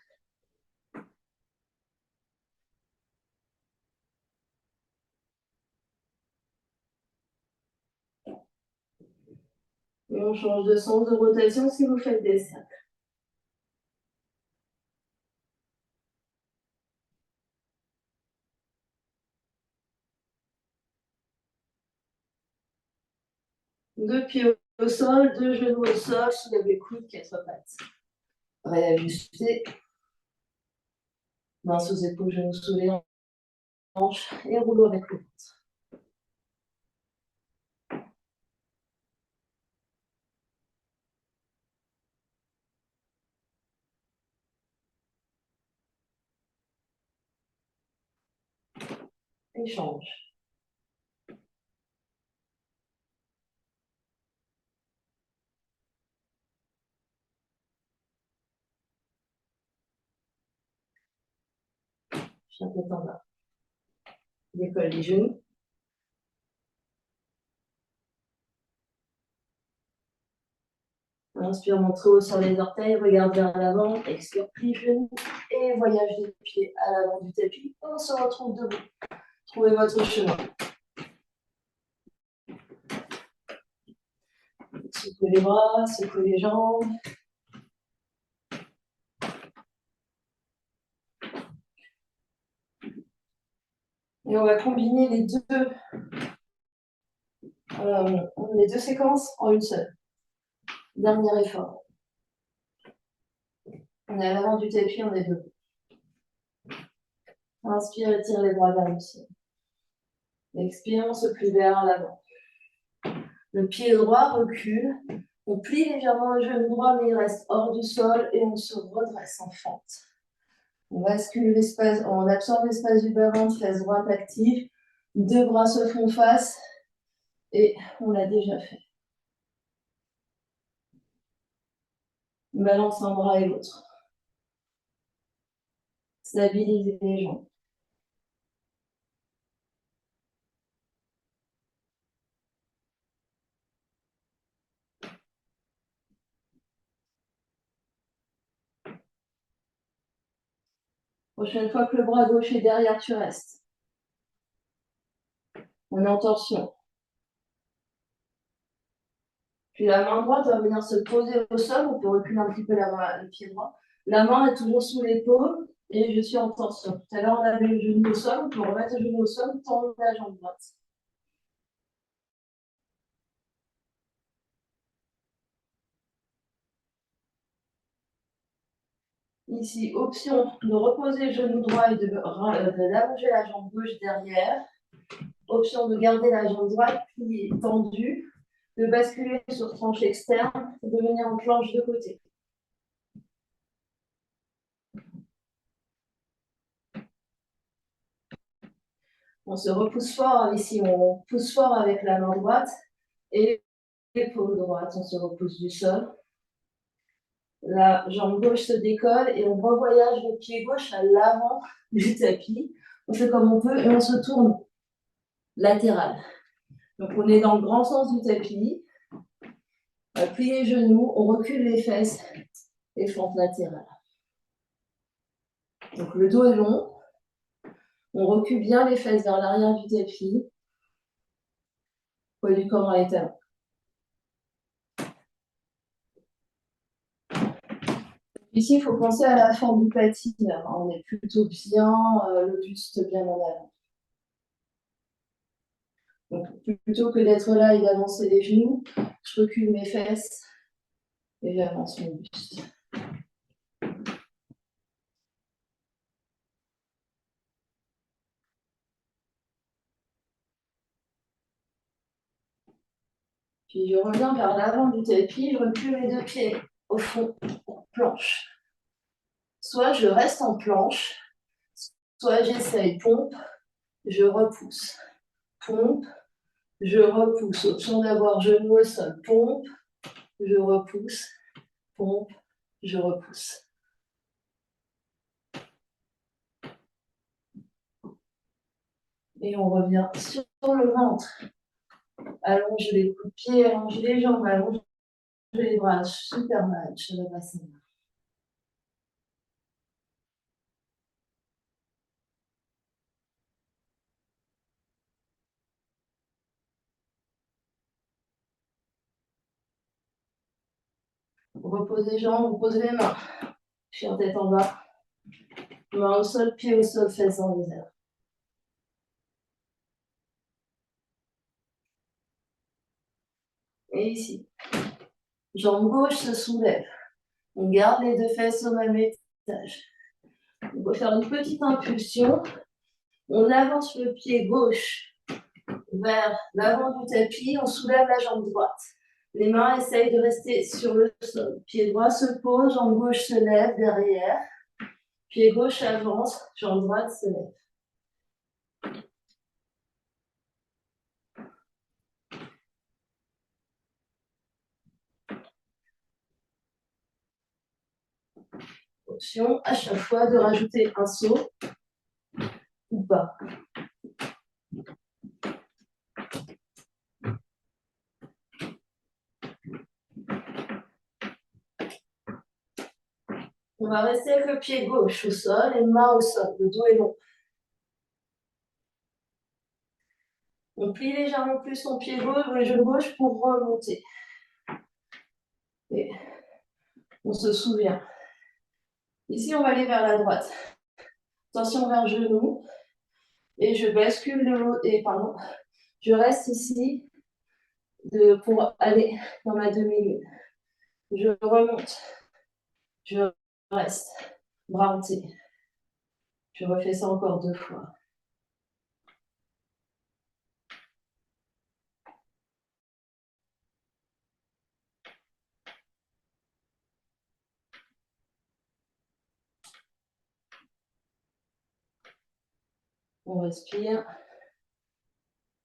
Et on change de sens de rotation si vous faites des cercles. Deux pieds au sol, deux genoux au sol, soulève les coudes, quatre pattes. Réajuster. Mains sous épaules, genoux sous les hanches et rouleau avec le ventre. et change. Chien tête en bas. Décolle les genoux. Inspire, monte très haut sur les orteils, regarde vers l'avant, expire, plie genoux et voyage des pieds à l'avant du tapis. On se retrouve debout. Trouvez votre chemin. Secouez les bras, secouez les jambes. Et on va combiner les deux séquences en une seule. Dernier effort. On est à l'avant du tapis, on est debout. Inspire et tire les bras vers le ciel. Expire, on se plie vers l'avant. Le pied droit recule. On plie légèrement le genou droit, mais il reste hors du sol et on se redresse en fente. On bascule l'espace, on absorbe l'espace du bas-ventre, fesse droite active. Deux bras se font face et on l'a déjà fait. Balance un bras et l'autre. Stabilisez les jambes. Prochaine fois que le bras gauche est derrière, tu restes. On est en torsion. Puis la main droite va venir se poser au sol. On peut reculer un petit peu le pied droit. La main est toujours sous l'épaule et je suis en torsion. Tout à l'heure, on avait le genou au sol. On peut remettre le genou au sol, tendre la jambe droite. Ici, option de reposer le genou droit et d'allonger la jambe gauche derrière. Option de garder la jambe droite pliée, tendue, de basculer sur tranche externe, de venir en planche de côté. On se repousse fort ici, on pousse fort avec la main droite et l'épaule droite, on se repousse du sol. La jambe gauche se décolle et on revoyage le pied gauche à l'avant du tapis. On fait comme on peut et on se tourne latéral. Donc on est dans le grand sens du tapis. On plie les genoux, on recule les fesses et fente latérale. Donc le dos est long. On recule bien les fesses vers l'arrière du tapis. Poids du corps dans les talons. Ici, il faut penser à la forme du patin. On est plutôt bien, le buste bien en avant. Donc, plutôt que d'être là et d'avancer les genoux, je recule mes fesses et j'avance mon buste. Puis je reviens vers l'avant du tapis, je recule les deux pieds au fond, planche. Soit je reste en planche, soit j'essaye pompe, je repousse. Pompe, je repousse. Option d'avoir genou au sol. Pompe, je repousse. Pompe, je repousse. Et on revient sur le ventre. Allonge les coups de pied, allonge les jambes, allonge les bras. Super mal sur le bassin. On repose les jambes, on pose les mains. Chien tête en bas. Main au sol, pied au sol, fesses dans les airs. Et ici. Jambe gauche se soulève. On garde les deux fesses au même étage. On va faire une petite impulsion. On avance le pied gauche vers l'avant du tapis. On soulève la jambe droite. Les mains essayent de rester sur le sol. Pied droit se pose, jambe gauche se lève derrière. Pied gauche avance, jambe droite se lève. Option, à chaque fois, de rajouter un saut ou pas. On va rester avec le pied gauche au sol et main au sol. Le dos est long. On plie légèrement plus son pied gauche, le genou gauche pour remonter. Et on se souvient. Ici, on va aller vers la droite. Attention vers le genou. Et je bascule de l'autre. Et pardon, je reste ici pour aller dans ma demi-lune. Je remonte. Je reste. Bras entiers. Je refais ça encore 2 fois. On respire.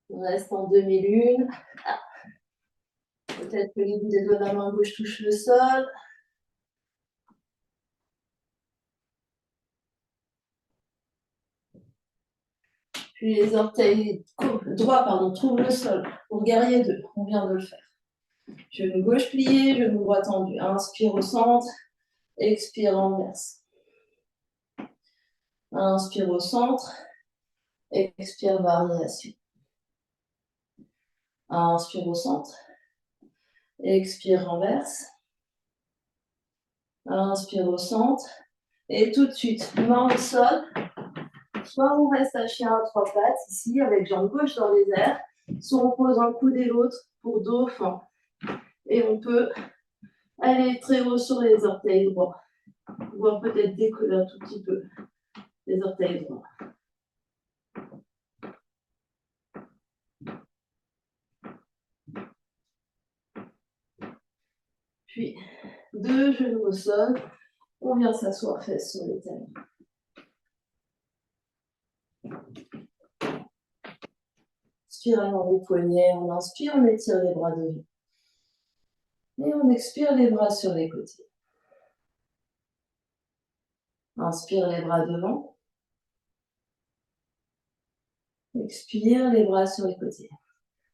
On reste en demi-lune. Ah. Peut-être que les bouts des doigts de la main gauche touchent le sol. Puis les orteils droits trouvent le sol. Pour guerrier 2, on vient de le faire. Genou gauche plié, genou droit tendu. Inspire au centre, expire renverse. Inspire au centre, expire variation. Inspire au centre, expire renverse. Inspire au centre. Et tout de suite, main au sol. Soit on reste à chien à 3 pattes, ici, avec jambe gauche dans les airs. Soit on pose un coude et l'autre pour dauphin. Et on peut aller très haut sur les orteils droits. Voire peut-être décoller un tout petit peu les orteils droits. Puis, 2 genoux au sol. On vient s'asseoir fesses sur les talons. Spiralement des poignets. On inspire, on étire les bras devant. Et on expire les bras sur les côtés. Inspire les bras devant. Expire les bras sur les côtés.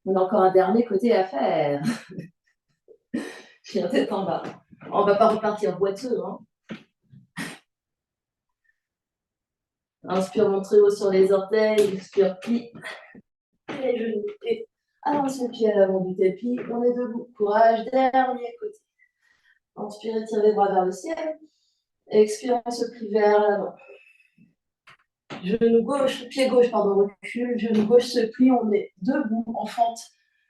On a encore un dernier côté à faire. Chien tête en bas. On ne va pas repartir boiteux. Hein. Inspire, montre haut sur les orteils. Expire, plie. Les genoux. Et avance le pied à l'avant du tapis. On est debout. Courage, dernier côté. Inspire, tire les bras vers le ciel. Expire, on se plie vers l'avant. Genou gauche, pied gauche, pardon, recule. Genou gauche se plie, on est debout, en fente.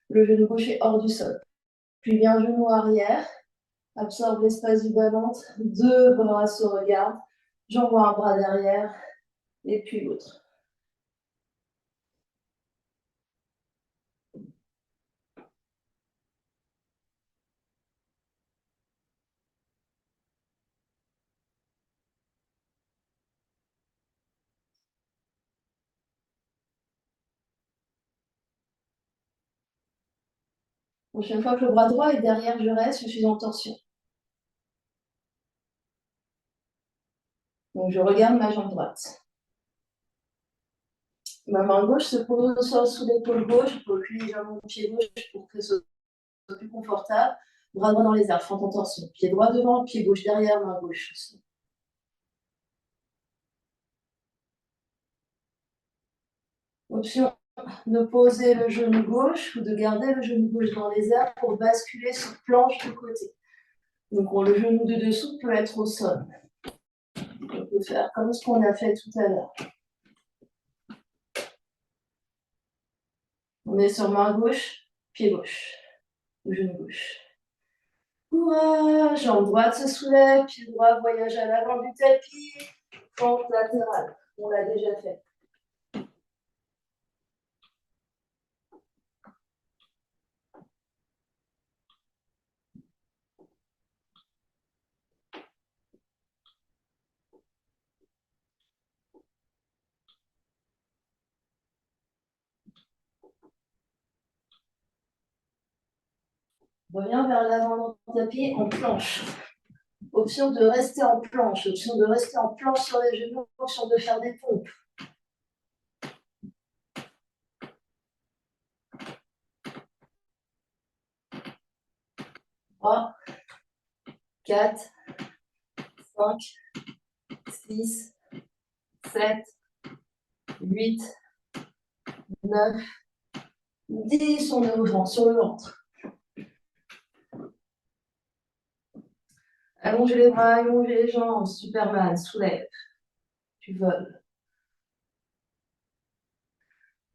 Le genou gauche est hors du sol. Puis bien genou arrière. Absorbe l'espace du bas-ventre. 2 bras se regardent. J'envoie un bras derrière. Et puis l'autre. Prochaine fois que le bras droit est derrière, je reste, je suis en torsion. Donc je regarde ma jambe droite. Ma main gauche se pose sous l'épaule gauche, je peux appuyer légèrement mon pied gauche pour que ce soit plus confortable. Bras droit dans les airs, fente en torsion. Pied droit devant, pied gauche derrière, main gauche. Option de poser le genou gauche ou de garder le genou gauche dans les airs pour basculer sur planche de côté. Donc le genou de dessous peut être au sol. On peut faire comme ce qu'on a fait tout à l'heure. On est sur main gauche, pied gauche, ou genou gauche. Courage, jambe droite se soulève, pied droit voyage à l'avant du tapis, fente latérale. On l'a déjà fait. Reviens vers l'avant du tapis en planche. Option de rester en planche, option de rester en planche sur les genoux, option de faire des pompes. 3, 4, 5, 6, 7, 8, 9, 10, on est au vent, sur le ventre. Allongez les bras, allongez les jambes, Superman, soulève. Tu voles.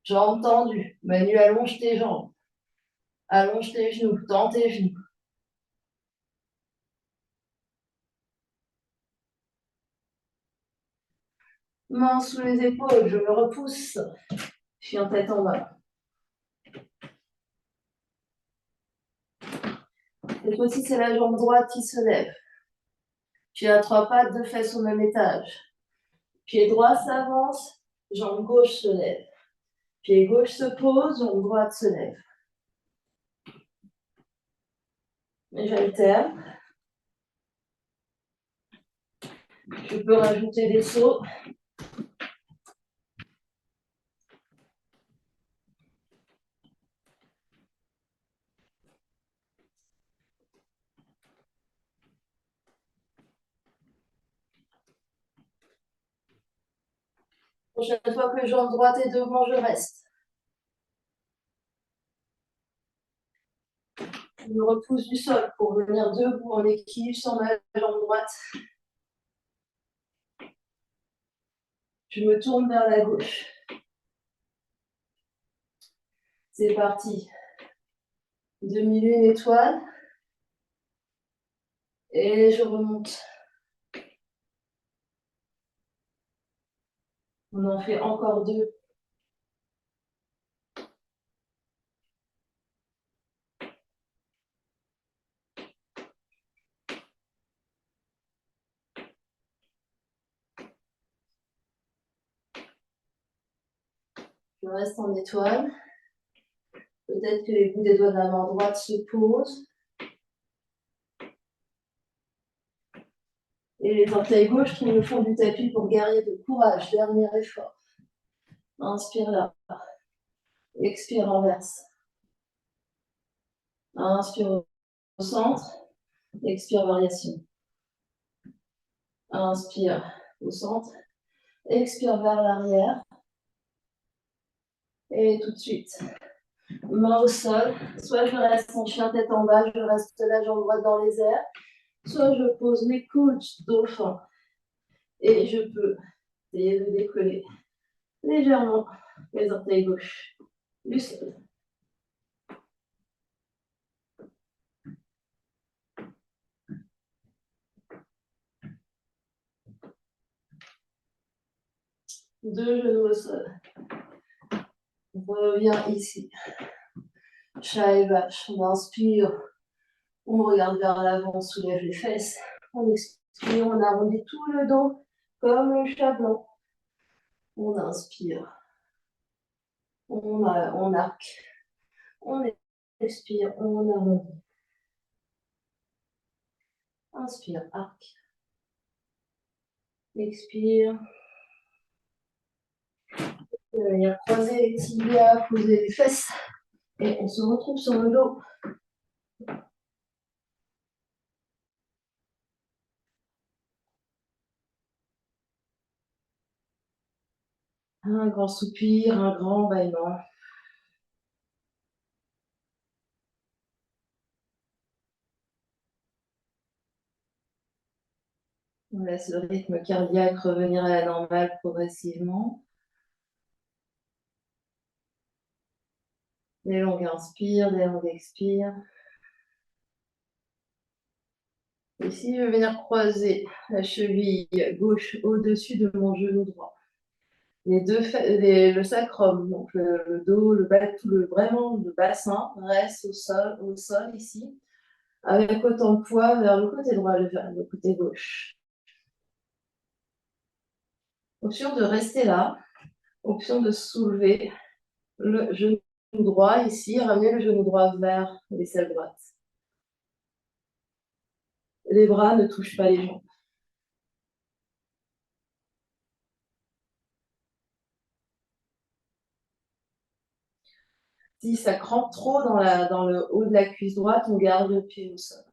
Jambes tendues. Manu, allonge tes jambes. Allonge tes genoux, tends tes genoux. Mains sous les épaules, je me repousse. Chien tête en bas. Cette fois-ci, c'est la jambe droite qui se lève. Pied à trois pattes, deux fesses au même étage. Pied droit s'avance, jambe gauche se lève. Pied gauche se pose, jambe droite se lève. Et j'alterne. Je peux rajouter des sauts. Prochaine fois que jambe droite est devant, je reste. Je me repousse du sol pour venir debout en équilibre sur ma jambe droite. Je me tourne vers la gauche. C'est parti. Demi-lune étoile. Et je remonte. On en fait encore deux. Je reste en étoile. Peut-être que les bouts des doigts de la main droite se posent. Et les orteils gauches trouvent le fond du tapis pour guerrier de courage. Dernier effort. Inspire là. Expire, renverse. Inspire au centre. Expire, variation. Inspire au centre. Expire vers l'arrière. Et tout de suite, main au sol. Soit je reste en chien tête en bas, je reste la jambe droite dans les airs. Soit je pose mes coudes dauphin. Et je peux essayer de décoller légèrement les orteils gauche du sol. Deux genoux au sol. On revient ici. Chat et vache. On inspire. On regarde vers l'avant, on soulève les fesses. On expire, on arrondit tout le dos comme le chat blanc. On inspire. On arque. On expire, on arrondit. Inspire, arc. Expire. Venir croiser les tibias, poser les fesses. Et on se retrouve sur le dos. Un grand soupir, un grand bâillement. On laisse le rythme cardiaque revenir à la normale progressivement. Des longues inspires, des longues expires. Ici, je vais venir croiser la cheville gauche au-dessus de mon genou droit. Le sacrum, donc le dos, le bas, vraiment le bassin reste au sol ici, avec autant de poids vers le côté droit, vers le côté gauche. Option de rester là, option de soulever le genou droit ici, ramener le genou droit vers l'aisselle droite. Les bras ne touchent pas les jambes. Si ça crampe trop dans le haut de la cuisse droite, on garde le pied au sol.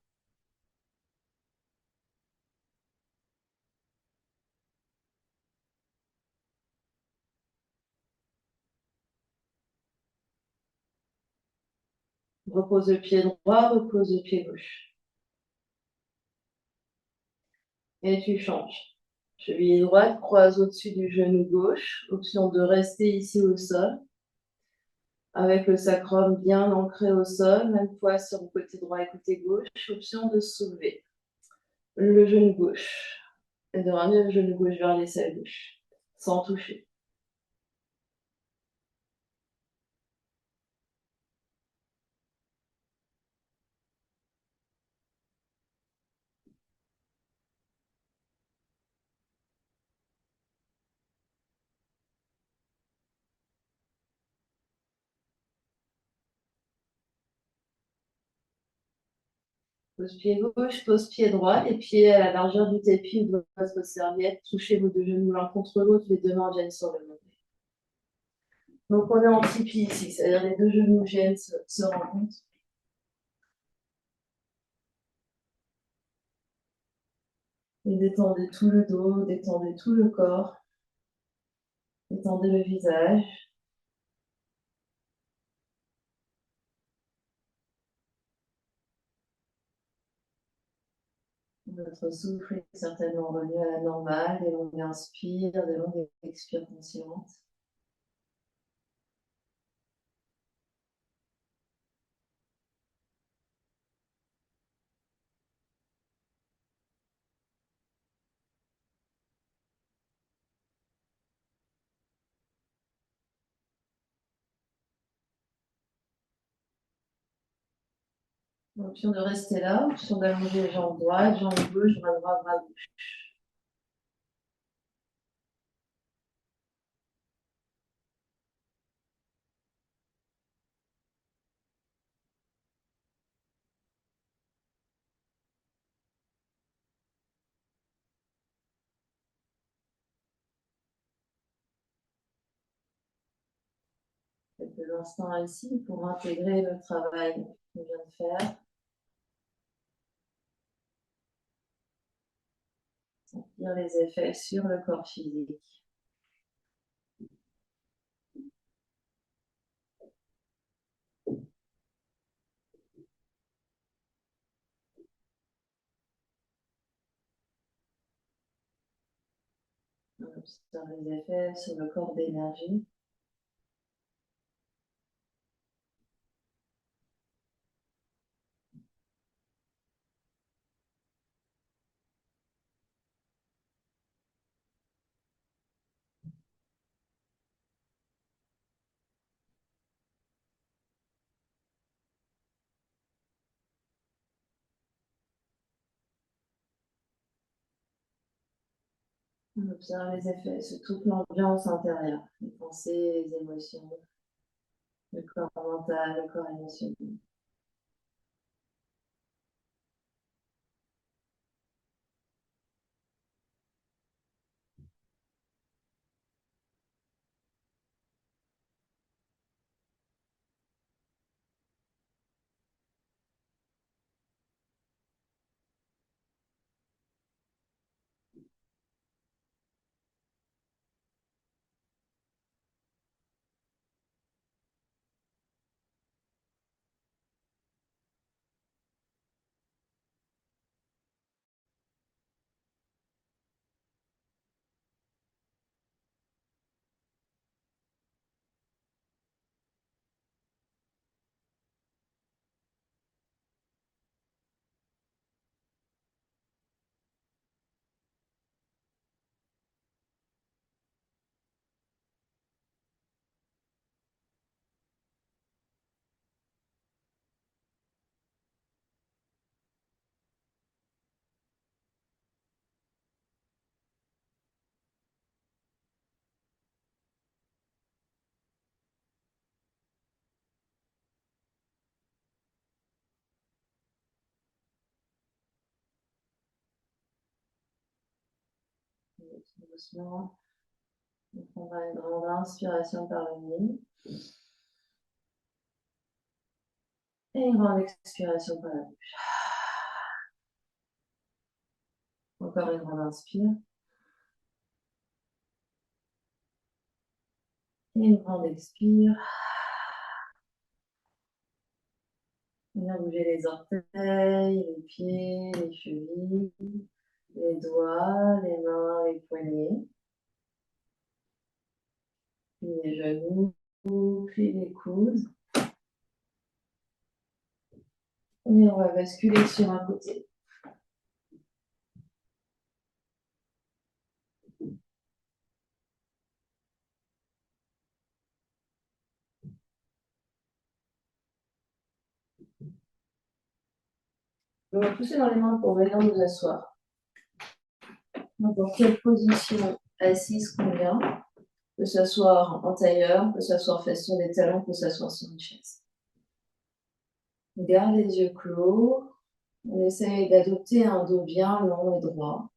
Repose le pied droit, repose le pied gauche. Et tu changes. Cheville droite, croise au-dessus du genou gauche. Option de rester ici au sol, avec le sacrum bien ancré au sol, même poids sur le côté droit et côté gauche. Option de soulever le genou gauche et de ramener le genou gauche vers l'aisselle gauche, sans toucher. Pose pied gauche, pose pied droit, les pieds à la largeur du tapis ou de votre serviette. Touchez vos deux genoux l'un contre l'autre, les deux mains viennent sur le mollet. Donc on est en tipi ici, c'est-à-dire les deux genoux viennent se rencontrent. Et détendez tout le dos, détendez tout le corps, détendez le visage. Votre souffle est certainement revenu à la normale, des longues inspires, des longues expires conscientes. Option de rester là, option d'allonger les jambes droites, jambes gauche, bras droit, bras gauche. Quelques instants ici pour intégrer le travail qu'on vient de faire. Sentir les effets sur le corps physique. On observe les effets sur le corps d'énergie. On observe les effets sur toute l'ambiance intérieure, les pensées, les émotions, le corps mental, le corps émotionnel. tout doucement. On prendra une grande inspiration par le nez. Et une grande expiration par la bouche. Encore une grande inspire. Et une grande expire. On va bouger les orteils, les pieds, les chevilles, les doigts, les mains, les poignets. Puis les genoux, puis les coudes. Et on va basculer sur un côté. On va pousser dans les mains pour venir nous asseoir. N'importe quelle position assise convient. On peut s'asseoir en tailleur, on peut s'asseoir face sur des talons, on peut s'asseoir sur une chaise. On garde les yeux clos. On essaye d'adopter un dos bien long et droit.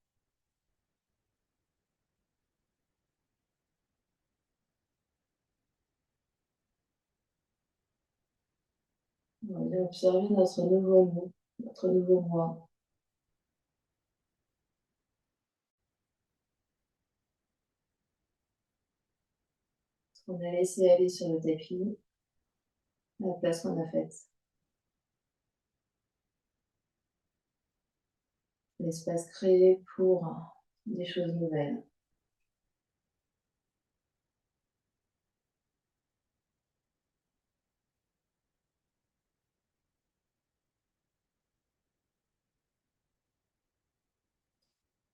On va observer notre nouveau nous, notre nouveau moi. On a laissé aller sur le tapis, la place qu'on a faite. L'espace créé pour des choses nouvelles.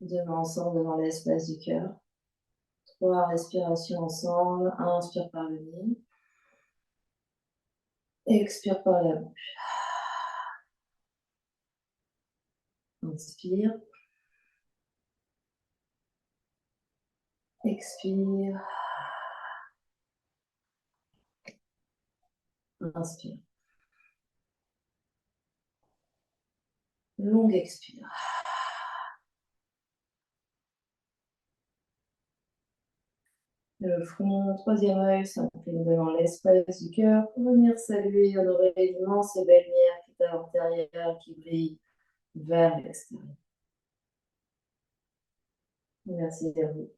Deux mains ensemble devant l'espace du cœur. 3 respirations ensemble. Inspire par le nez. Expire par la bouche. Inspire. Expire. Inspire. Longue expire. Le front, troisième œil, s'incline devant l'espace du cœur pour venir saluer et honorer l'immense et belle lumière qui est à l'intérieur, qui brille vers l'extérieur. Merci à vous.